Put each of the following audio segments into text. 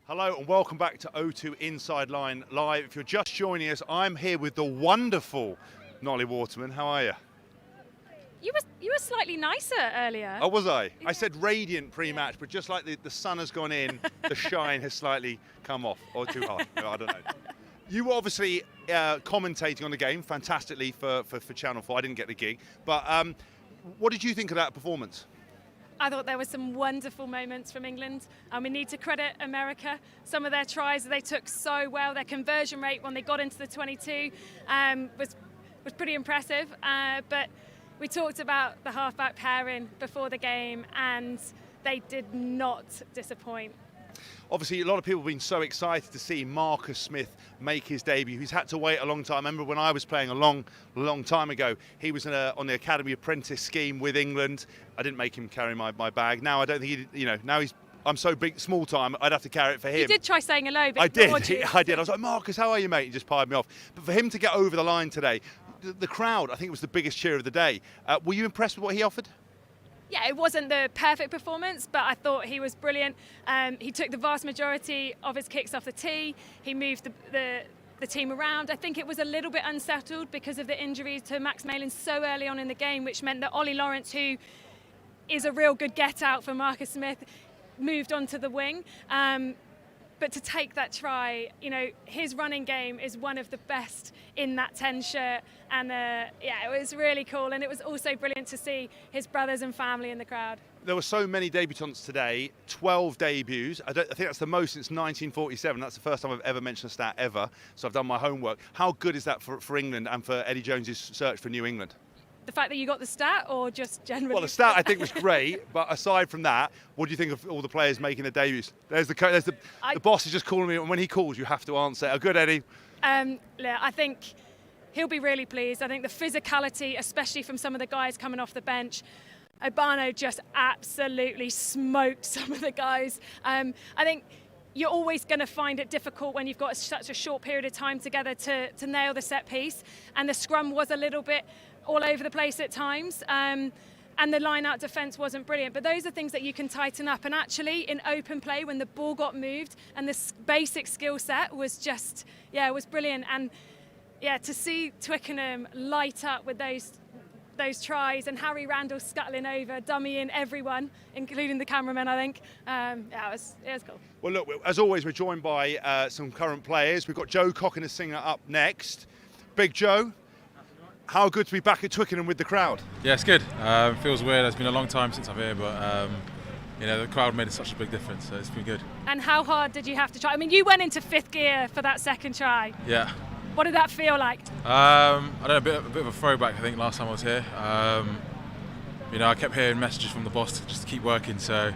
Hello and welcome back to O2 Inside Line Live. If you're just joining us, I'm here with the wonderful Nolli Waterman. How are you? You were slightly nicer earlier. Oh, was I? Yeah. I said radiant pre-match, but just like the sun has gone in, the shine has slightly come off, or too hard. No, I don't know. You were obviously commentating on the game fantastically for Channel 4. I didn't get the gig, but what did you think of that performance? I thought there were some wonderful moments from England, and we need to credit America. Some of their tries they took so well. Their conversion rate when they got into the 22 was pretty impressive. But we talked about the halfback pairing before the game, and they did not disappoint. Obviously, a lot of people have been so excited to see Marcus Smith make his debut. He's had to wait a long time. I remember when I was playing a long time ago, he was on the Academy Apprentice scheme with England. I didn't make him carry my bag. Now I don't think now I'm so big, small time, I'd have to carry it for him. You did try saying hello, but I did. I was like, Marcus, how are you, mate? He just pied me off. But for him to get over the line today, the crowd, I think it was the biggest cheer of the day. Were you impressed with what he offered? Yeah, it wasn't the perfect performance, but I thought he was brilliant. He took the vast majority of his kicks off the tee. He moved the team around. I think it was a little bit unsettled because of the injuries to Max Malin so early on in the game, which meant that Ollie Lawrence, who is a real good get-out for Marcus Smith, moved onto the wing. But to take that try, his running game is one of the best in that 10 shirt. And it was really cool. And it was also brilliant to see his brothers and family in the crowd. There were so many debutants today, 12 debuts. I think that's the most since 1947. That's the first time I've ever mentioned a stat ever. So I've done my homework. How good is that for England and for Eddie Jones's search for New England? The fact that you got the stat, or just generally? Well, the stat I think was great, but aside from that, what do you think of all the players making their debuts? The boss is just calling me, and when he calls, you have to answer. Oh, good, Eddie. I think he'll be really pleased. I think the physicality, especially from some of the guys coming off the bench, Obano just absolutely smoked some of the guys. I think you're always going to find it difficult when you've got such a short period of time together to nail the set piece, and the scrum was a little bit all over the place at times, and the line-out defence wasn't brilliant. But those are things that you can tighten up. And actually, in open play, when the ball got moved, and this basic skill set was just, it was brilliant. And to see Twickenham light up with those tries, and Harry Randall scuttling over, dummying everyone, including the cameraman, I think. It was cool. Well, look, as always, we're joined by some current players. We've got Joe Cokanasiga up next. Big Joe. How good to be back at Twickenham with the crowd? Yeah, it's good. It feels weird. It's been a long time since I'm here, but the crowd made such a big difference, so it's been good. And how hard did you have to try? I mean, you went into fifth gear for that second try. Yeah. What did that feel like? I don't know, a bit of a throwback, I think, last time I was here. I kept hearing messages from the boss to just keep working, so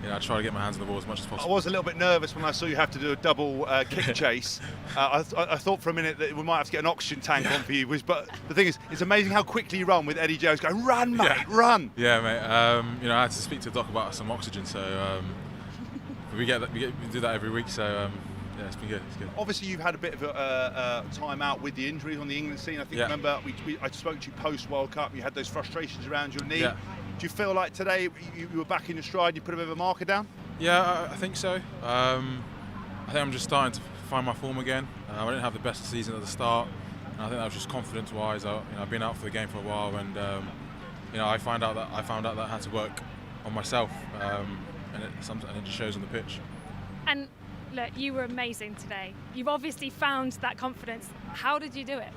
I try to get my hands on the ball as much as possible. I was a little bit nervous when I saw you have to do a double kick chase. I thought for a minute that we might have to get an oxygen tank on for you. But the thing is, it's amazing how quickly you run with Eddie Jones going, run, mate, run. Yeah, mate. I had to speak to Doc about some oxygen, so we do that every week. So it's been good. It's good. Obviously, you've had a bit of a time out with the injuries on the England scene. I think remember I spoke to you post World Cup. You had those frustrations around your knee. Yeah. Do you feel like today you were back in your stride, you put a bit of a marker down? Yeah, I think so. I think I'm just starting to find my form again. I didn't have the best season at the start, and I think that was just confidence-wise. I've been out for the game for a while, and I found out that I had to work on myself, and it just shows on the pitch. And look, you were amazing today. You've obviously found that confidence. How did you do it?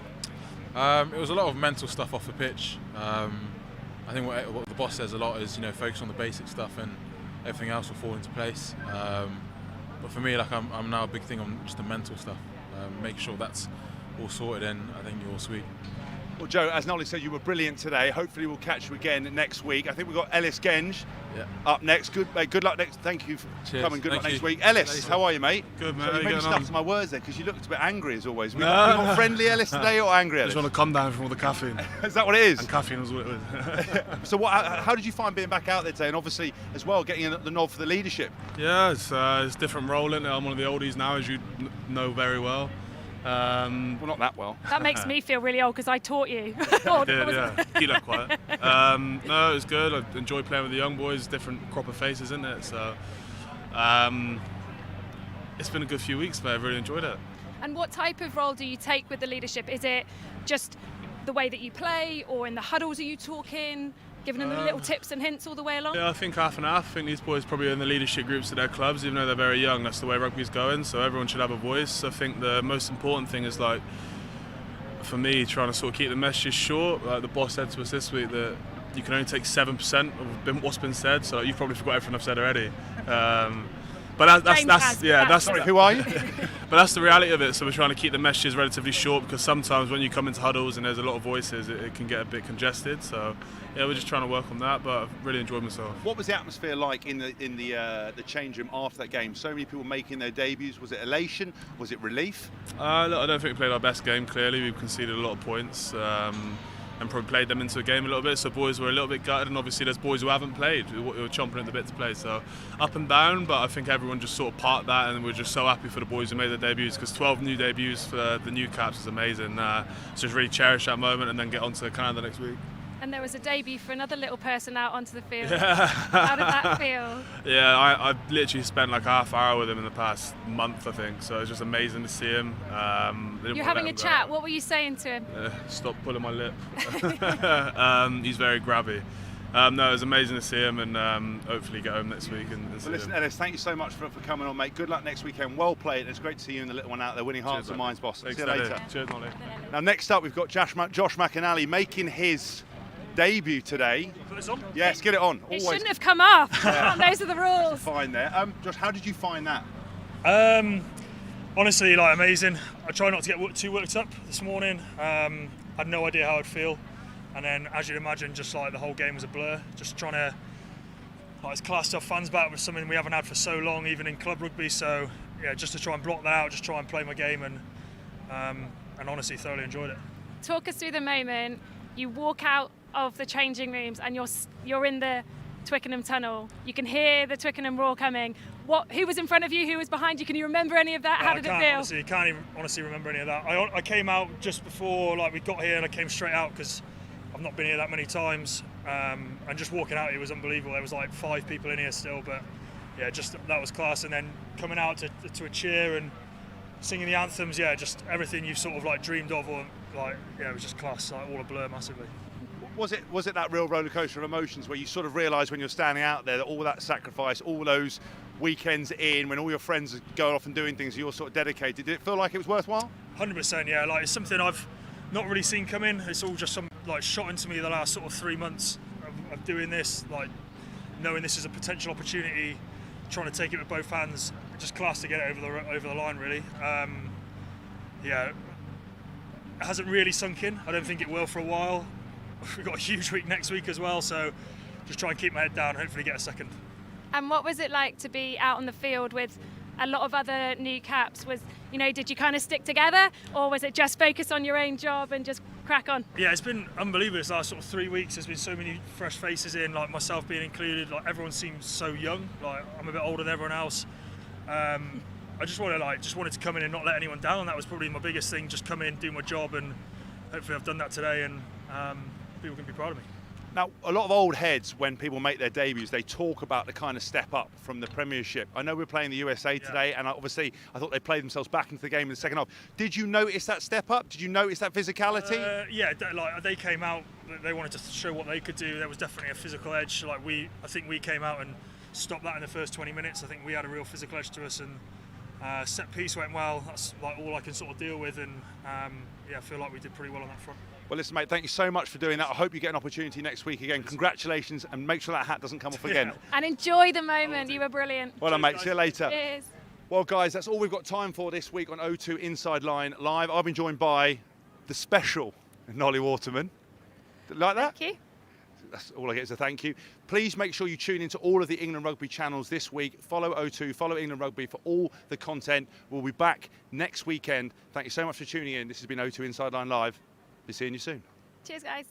It was a lot of mental stuff off the pitch. I think what the boss says a lot is, focus on the basic stuff and everything else will fall into place. But for me, I'm now a big thing on just the mental stuff. Making sure that's all sorted in, I think you're all sweet. Well, Joe, as Nolli said, you were brilliant today. Hopefully we'll catch you again next week. I think we've got Ellis Genge up next. Good luck next. Thank you for coming. Good luck next week. Ellis, how are you, mate? Good, mate. So you maybe stuck to my words there because you looked a bit angry as always. We got friendly Ellis today or angry Ellis? I just want to calm down from all the caffeine. Is that what it is? And caffeine is what it is. So how did you find being back out there today, and obviously as well getting the nod for the leadership? Yeah, it's a different role in it. I'm one of the oldies now, as you know very well. Well, not that well. That makes me feel really old because I taught you. Yeah. Keep that quiet. No, it was good. I enjoyed playing with the young boys. Different crop of faces, isn't it? So, It's been a good few weeks, but I've really enjoyed it. And what type of role do you take with the leadership? Is it just the way that you play, or in the huddles are you talking, giving them the little tips and hints all the way along? Yeah, I think half and half. I think these boys probably are in the leadership groups of their clubs, even though they're very young. That's the way rugby's going, so everyone should have a voice. I think the most important thing is, like, for me, trying to sort of keep the messages short. Like the boss said to us this week, that you can only take 7% of what's been said, so you've probably forgot everything I've said already. But that's Sorry, who are you? But that's the reality of it. So we're trying to keep the messages relatively short, because sometimes when you come into huddles and there's a lot of voices, it can get a bit congested. So yeah, we're just trying to work on that. But I've really enjoyed myself. What was the atmosphere like in the change room after that game? So many people making their debuts. Was it elation? Was it relief? Look, I don't think we played our best game. Clearly, we've conceded a lot of points. And probably played them into a game a little bit, so boys were a little bit gutted, and obviously there's boys who haven't played, who were chomping at the bit to play, so up and down, but I think everyone just sort of parked that, and we're just so happy for the boys who made their debuts, because 12 new debuts for the new caps is amazing. So just really cherish that moment and then get on to Canada next week. And there was a debut for another little person out onto the field. Yeah. How did that feel? Yeah, I've literally spent like half hour with him in the past month, I think. So it's just amazing to see him. You're having a chat. What were you saying to him? Stop pulling my lip. He's very grabby. No, it was amazing to see him, and hopefully get home next week. Well, listen, Ellis, thank you so much for coming on, mate. Good luck next weekend. Well played. It's great to see you and the little one out there winning hearts and minds, boss. See you later. Cheers, Nolli. Now, next up, we've got Josh McNally making his debut today. Put this on? Yes, get it on. It shouldn't have come off. Those are the rules. Fine there. Josh, how did you find that? Honestly, like, amazing. I try not to get too worked up this morning. Had no idea how I'd feel, and then, as you'd imagine, just like the whole game was a blur. Just trying to, like, it's class stuff. Fans back was something we haven't had for so long, even in club rugby. So yeah, just to try and block that out, just try and play my game, and honestly, thoroughly enjoyed it. Talk us through the moment. You walk out of the changing rooms and you're in the Twickenham tunnel. You can hear the Twickenham roar coming. Who was in front of you? Who was behind you? Can you remember any of that? How did it feel? Honestly, can't even honestly remember any of that. I came out just before, like, we got here, and I came straight out because I've not been here that many times. And just walking out, it was unbelievable. There was like 5 people in here still, but yeah, just that was class. And then coming out to a cheer and singing the anthems, yeah, just everything you've sort of like dreamed of, or like, yeah, it was just class. Like, all a blur massively. Was it that real roller coaster of emotions where you sort of realise when you're standing out there that all that sacrifice, all those weekends in, when all your friends are going off and doing things, you're sort of dedicated? Did it feel like it was worthwhile? 100%, yeah. Like, it's something I've not really seen come in. It's all just like shot into me the last sort of 3 months of doing this, like knowing this is a potential opportunity, trying to take it with both hands. Just class to get it over the line, really. Yeah, it hasn't really sunk in. I don't think it will for a while. We've got a huge week next week as well, so just try and keep my head down, hopefully get a second. And what was it like to be out on the field with a lot of other new caps? Did you kind of stick together, or was it just focus on your own job and just crack on? Yeah, it's been unbelievable this last sort of 3 weeks. There's been so many fresh faces in, like myself being included. Like, everyone seems so young. Like, I'm a bit older than everyone else. I just wanted to come in and not let anyone down. That was probably my biggest thing. Just come in, do my job, and hopefully I've done that today, and people can be proud of me. Now, a lot of old heads, when people make their debuts, they talk about the kind of step up from the Premiership. I know we're playing the USA today, and obviously I thought they played themselves back into the game in the second half. Did you notice that step up? Did you notice that physicality? Yeah, like, they came out, they wanted to show what they could do. There was definitely a physical edge. Like, I think we came out and stopped that in the first 20 minutes. I think we had a real physical edge to us, and set piece went well. That's like all I can sort of deal with, and yeah, I feel like we did pretty well on that front. Well, listen, mate, thank you so much for doing that. I hope you get an opportunity next week again. Congratulations, and make sure that hat doesn't come off again. Yeah. And enjoy the moment. You were brilliant. Well done, mate. See you later. Cheers. Well, guys, that's all we've got time for this week on O2 Inside Line Live. I've been joined by the special Nolli Waterman. Like that? Thank you. That's all I get is a thank you. Please make sure you tune into all of the England Rugby channels this week. Follow O2, follow England Rugby for all the content. We'll be back next weekend. Thank you so much for tuning in. This has been O2 Inside Line Live. Be seeing you soon. Cheers, guys.